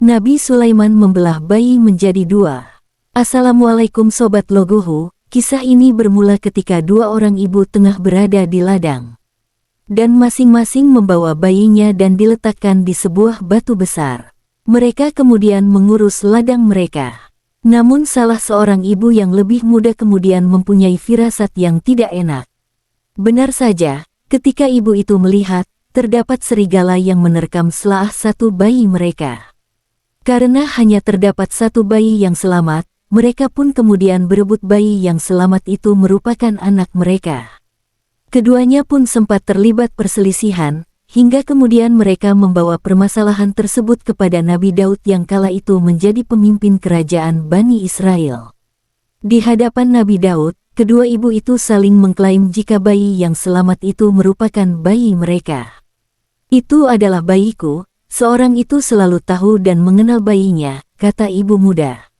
Nabi Sulaiman membelah bayi menjadi dua. Assalamualaikum Sobat Logohu, kisah ini bermula ketika dua orang ibu tengah berada di ladang. Dan masing-masing membawa bayinya dan diletakkan di sebuah batu besar. Mereka kemudian mengurus ladang mereka. Namun salah seorang ibu yang lebih muda kemudian mempunyai firasat yang tidak enak. Benar saja, ketika ibu itu melihat, terdapat serigala yang menerkam salah satu bayi mereka. Karena hanya terdapat satu bayi yang selamat, mereka pun kemudian berebut bayi yang selamat itu merupakan anak mereka. Keduanya pun sempat terlibat perselisihan, hingga kemudian mereka membawa permasalahan tersebut kepada Nabi Daud yang kala itu menjadi pemimpin kerajaan Bani Israel. Di hadapan Nabi Daud, kedua ibu itu saling mengklaim jika bayi yang selamat itu merupakan bayi mereka. Itu adalah bayiku, seorang itu selalu tahu dan mengenal bayinya, kata ibu muda.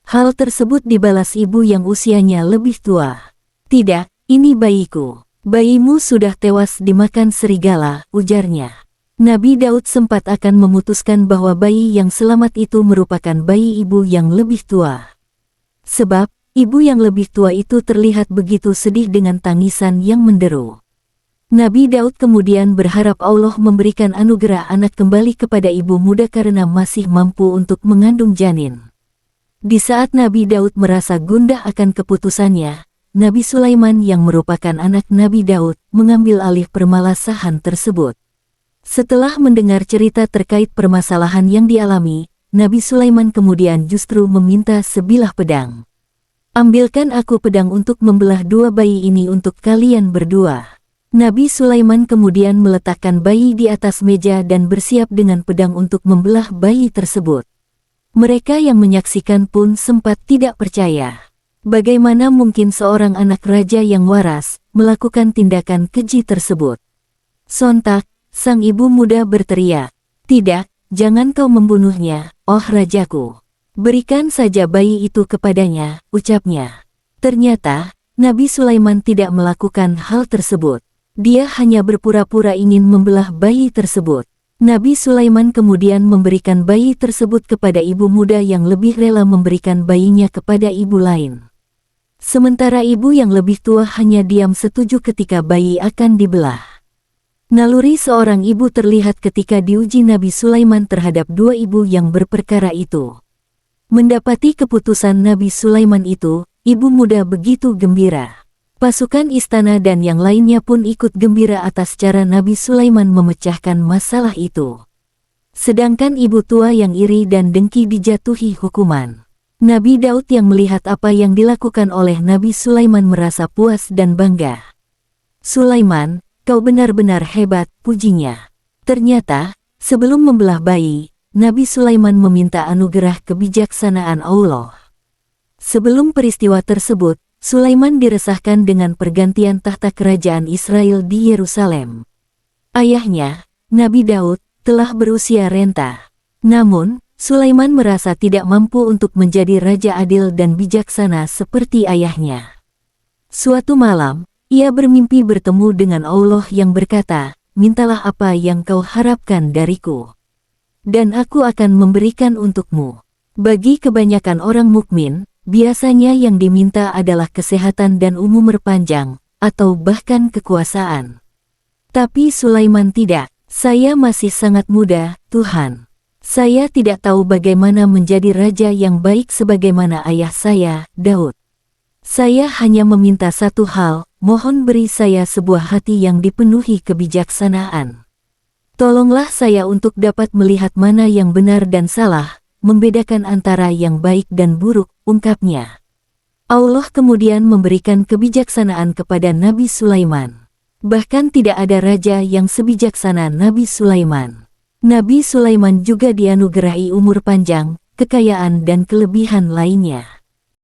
Hal tersebut dibalas ibu yang usianya lebih tua. Tidak, ini bayiku. Bayimu sudah tewas dimakan serigala, ujarnya. Nabi Daud sempat akan memutuskan bahwa bayi yang selamat itu merupakan bayi ibu yang lebih tua. Sebab, ibu yang lebih tua itu terlihat begitu sedih dengan tangisan yang menderu. Nabi Daud kemudian berharap Allah memberikan anugerah anak kembali kepada ibu muda karena masih mampu untuk mengandung janin. Di saat Nabi Daud merasa gundah akan keputusannya, Nabi Sulaiman yang merupakan anak Nabi Daud mengambil alih permasalahan tersebut. Setelah mendengar cerita terkait permasalahan yang dialami, Nabi Sulaiman kemudian justru meminta sebilah pedang. Ambilkan aku pedang untuk membelah dua bayi ini untuk kalian berdua. Nabi Sulaiman kemudian meletakkan bayi di atas meja dan bersiap dengan pedang untuk membelah bayi tersebut. Mereka yang menyaksikan pun sempat tidak percaya. Bagaimana mungkin seorang anak raja yang waras melakukan tindakan keji tersebut? Sontak, sang ibu muda berteriak, "Tidak, jangan kau membunuhnya, oh rajaku. Berikan saja bayi itu kepadanya," ucapnya. Ternyata, Nabi Sulaiman tidak melakukan hal tersebut. Dia hanya berpura-pura ingin membelah bayi tersebut. Nabi Sulaiman kemudian memberikan bayi tersebut kepada ibu muda yang lebih rela memberikan bayinya kepada ibu lain. Sementara ibu yang lebih tua hanya diam setuju ketika bayi akan dibelah. Naluri seorang ibu terlihat ketika diuji Nabi Sulaiman terhadap dua ibu yang berperkara itu. Mendapati keputusan Nabi Sulaiman itu, ibu muda begitu gembira. Pasukan istana dan yang lainnya pun ikut gembira atas cara Nabi Sulaiman memecahkan masalah itu. Sedangkan ibu tua yang iri dan dengki dijatuhi hukuman. Nabi Daud yang melihat apa yang dilakukan oleh Nabi Sulaiman merasa puas dan bangga. "Sulaiman, kau benar-benar hebat," pujinya. Ternyata, sebelum membelah bayi, Nabi Sulaiman meminta anugerah kebijaksanaan Allah. Sebelum peristiwa tersebut, Sulaiman diresahkan dengan pergantian tahta kerajaan Israel di Yerusalem. Ayahnya, Nabi Daud, telah berusia renta. Namun, Sulaiman merasa tidak mampu untuk menjadi raja adil dan bijaksana seperti ayahnya. Suatu malam, ia bermimpi bertemu dengan Allah yang berkata, "Mintalah apa yang kau harapkan dariku, dan aku akan memberikan untukmu." Bagi kebanyakan orang mukmin, biasanya yang diminta adalah kesehatan dan umur panjang, atau bahkan kekuasaan. Tapi Sulaiman tidak. "Saya masih sangat muda, Tuhan. Saya tidak tahu bagaimana menjadi raja yang baik sebagaimana ayah saya, Daud. Saya hanya meminta satu hal, mohon beri saya sebuah hati yang dipenuhi kebijaksanaan. Tolonglah saya untuk dapat melihat mana yang benar dan salah, membedakan antara yang baik dan buruk," ungkapnya. Allah kemudian memberikan kebijaksanaan kepada Nabi Sulaiman. Bahkan tidak ada raja yang sebijaksana Nabi Sulaiman. Nabi Sulaiman juga dianugerahi umur panjang, kekayaan dan kelebihan lainnya.